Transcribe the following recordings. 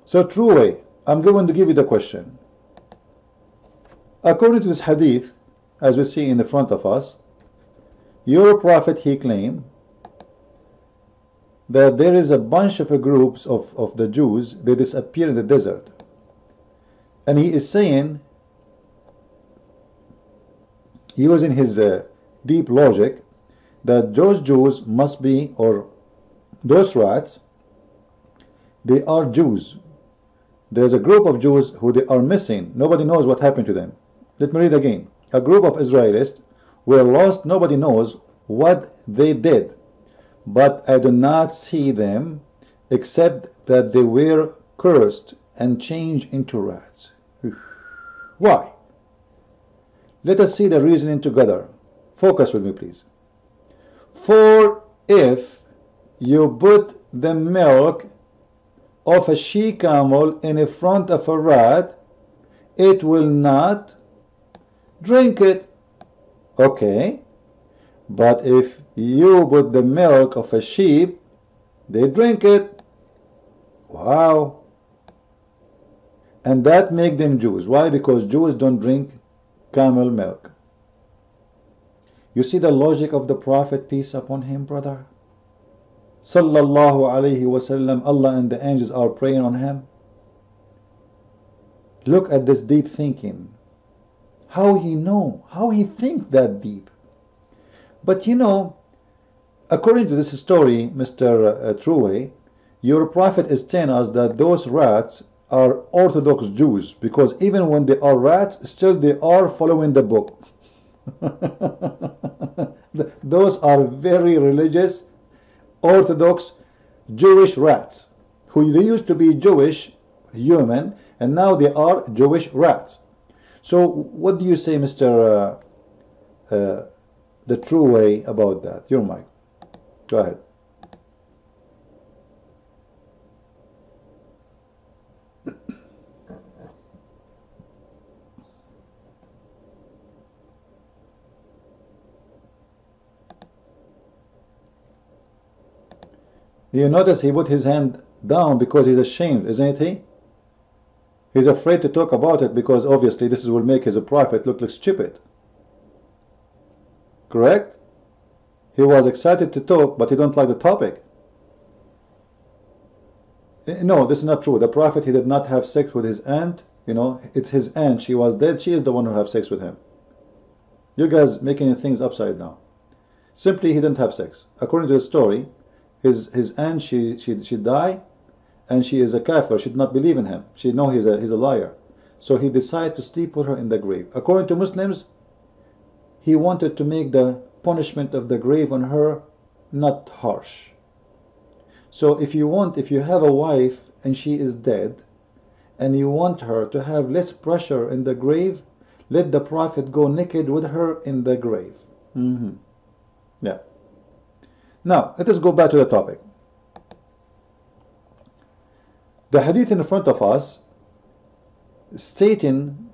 So true way, I'm going to give you the question. According to this hadith, as we see in the front of us, your prophet, he claimed that there is a bunch of groups of the Jews, they disappear in the desert. And he is saying, using his deep logic, that those Jews must be, or those rats, they are Jews. There's a group of Jews who they are missing. Nobody knows what happened to them. Let me read again. A group of Israelis were lost. Nobody knows what they did. But I do not see them except that they were cursed and changed into rats. Why? Let us see the reasoning together. Focus with me, please. For if you put the milk of a she-camel in front of a rat, it will not drink it. Okay. But if you put the milk of a sheep, they drink it. Wow. And that make them Jews. Why? Because Jews don't drink camel milk. You see the logic of the Prophet, peace upon him, brother? Sallallahu alayhi wasallam, Allah and the angels are praying on him. Look at this deep thinking. How he know? How he think that deep? But you know, according to this story, Mr. Truway, your prophet is telling us that those rats are Orthodox Jews, because even when they are rats, still they are following the book. Those are very religious, Orthodox Jewish rats, who they used to be Jewish human, and now they are Jewish rats. So what do you say, Mr. The True Way, about that? Your mic. Go ahead. You notice he put his hand down because he's ashamed, isn't he? He's afraid to talk about it because obviously this will make his prophet look like stupid. Correct? He was excited to talk, but he don't like the topic. No, this is not true. The prophet, he did not have sex with his aunt. You know, it's his aunt. She was dead. She is the one who have sex with him. You guys making things upside down. Simply, he didn't have sex. According to the story, his aunt, she died, and she is a kafir. She did not believe in him. She know he's a liar. So he decided to sleep with her in the grave. According to Muslims, he wanted to make the punishment of the grave on her not harsh. So if you have a wife and she is dead, and you want her to have less pressure in the grave, let the prophet go naked with her in the grave. Yeah. Now, let us go back to the topic. The hadith in front of us stating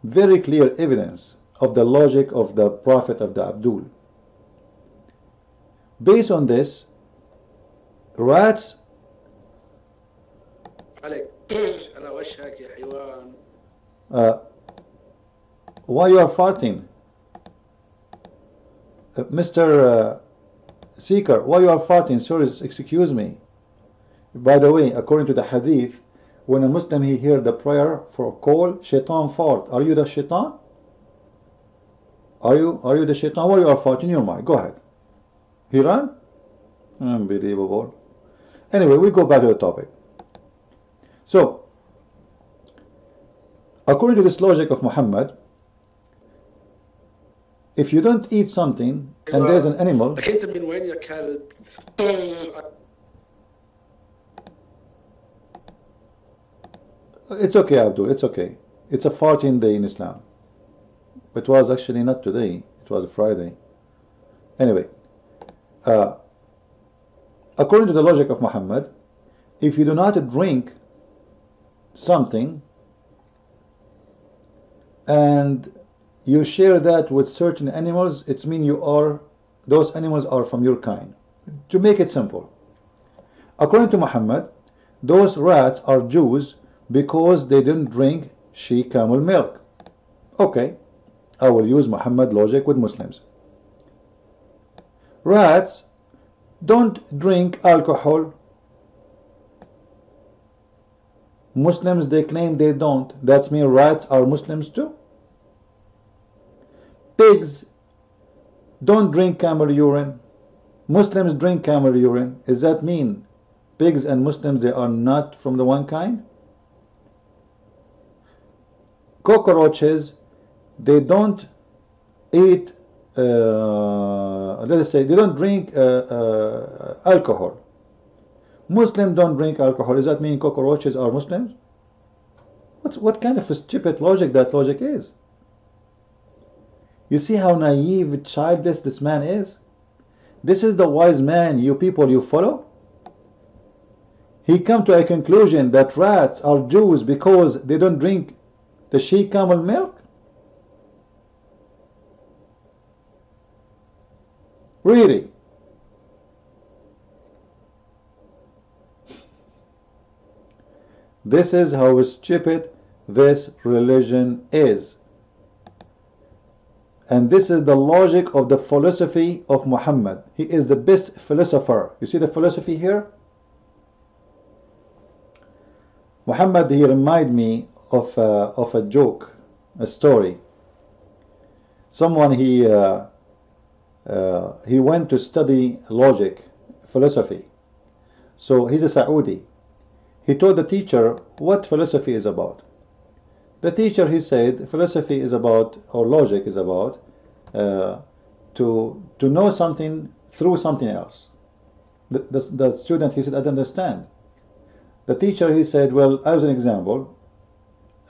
very clear evidence of the logic of the Prophet of the Abdul. Based on this, rats why you are farting? Mr. Seeker, why you are farting? Sorry, excuse me. By the way, according to the hadith, when a Muslim he hear the prayer for a call, shaitan fart. Are you the shaitan? Are you the shaitan? Why you are farting? Your mind. Go ahead. He ran? Unbelievable. Anyway, we go back to the topic. So, according to this logic of Muhammad, if you don't eat something and there's an animal, it's okay, Abdul, it's okay. It's a farting day in Islam. It was actually not today, it was Friday. Anyway, according to the logic of Muhammad, if you do not drink something and you share that with certain animals, it means those animals are from your kind. To make it simple, according to Muhammad, those rats are Jews because they didn't drink she camel milk. Okay, I will use Muhammad logic with Muslims. Rats don't drink alcohol. Muslims, they claim they don't. That means rats are Muslims too. Pigs don't drink camel urine. Muslims drink camel urine. Does that mean pigs and Muslims, they are not from the one kind? Cockroaches, they don't eat, let us say, they don't drink alcohol. Muslims don't drink alcohol. Does that mean cockroaches are Muslims? What kind of a stupid logic that logic is? You see how naive, childless this man is? This is the wise man you people you follow? He come to a conclusion that rats are Jews because they don't drink the she camel milk? Really? This is how stupid this religion is. And this is the logic of the philosophy of Muhammad. He is the best philosopher. You see the philosophy here? Muhammad, he reminded me of a joke, a story. Someone he went to study logic, philosophy. So he's a Saudi. He told the teacher what philosophy is about. The teacher, he said, philosophy is about, or logic is about, to know something through something else. The student, he said, I don't understand. The teacher, he said, well, as an example,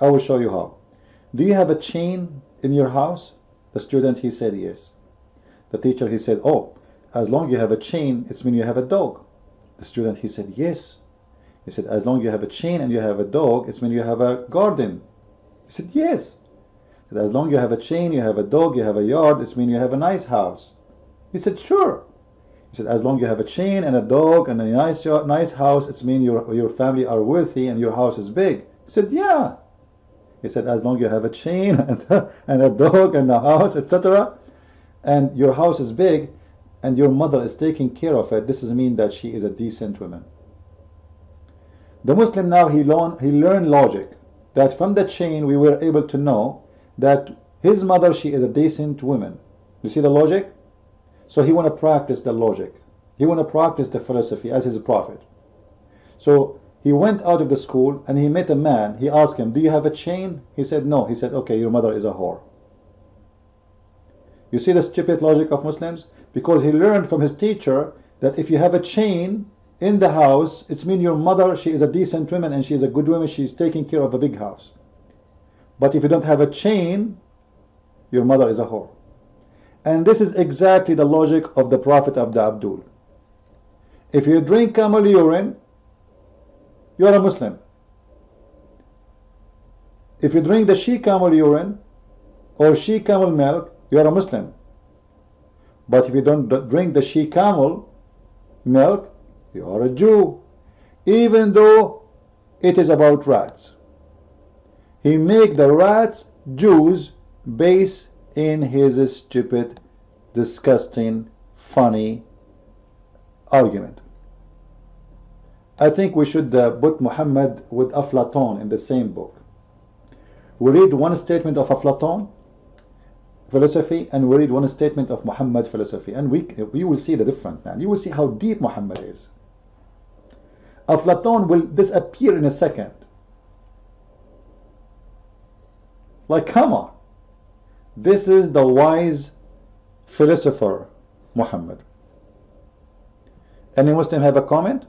I will show you how. Do you have a chain in your house? The student, he said, yes. The teacher, he said, oh, as long as you have a chain, it's mean you have a dog. The student, he said, yes. He said, as long as you have a chain and you have a dog, it's mean you have a garden. He said, yes. He said, as long as you have a chain, you have a dog, you have a yard, it's mean you have a nice house. He said, sure. He said, as long as you have a chain and a dog and a nice house, it's mean your family are wealthy and your house is big. He said, yeah. He said, as long as you have a chain and a dog and a house, etc., and your house is big and your mother is taking care of it, this does mean that she is a decent woman. The Muslim now, he learned logic, that from the chain we were able to know that his mother, she is a decent woman. You see the logic? So he want to practice the logic. He want to practice the philosophy as his prophet. So he went out of the school and he met a man. He asked him, do you have a chain? He said, no. He said, okay, your mother is a whore. You see the stupid logic of Muslims? Because he learned from his teacher that if you have a chain in the house, it's mean your mother, she is a decent woman and she is a good woman, she is taking care of a big house. But if you don't have a chain, your mother is a whore. And this is exactly the logic of the Prophet of the Abdul. If you drink camel urine, you are a Muslim. If you drink the she camel urine or she camel milk, you are a Muslim. But if you don't drink the she camel milk, you are a Jew, even though it is about rats. He make the rats Jews based in his stupid, disgusting, funny argument. I think we should put Muhammad with Aflaton in the same book. We read one statement of Aflaton philosophy and we read one statement of Muhammad philosophy, and we will see the difference, man. You will see how deep Muhammad is. Aflaton will disappear in a second. Like, come on. This is the wise philosopher Muhammad. Any Muslim have a comment?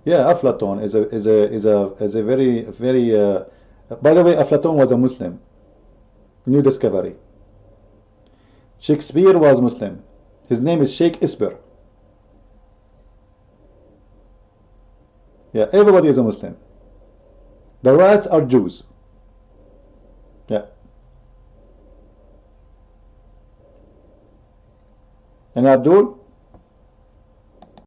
Yeah, Aflaton is a very by the way, Aflaton was a Muslim. New discovery. Shakespeare was Muslim. His name is Sheikh Isber. Yeah, everybody is a Muslim. The rats are Jews. Yeah. And Abdul?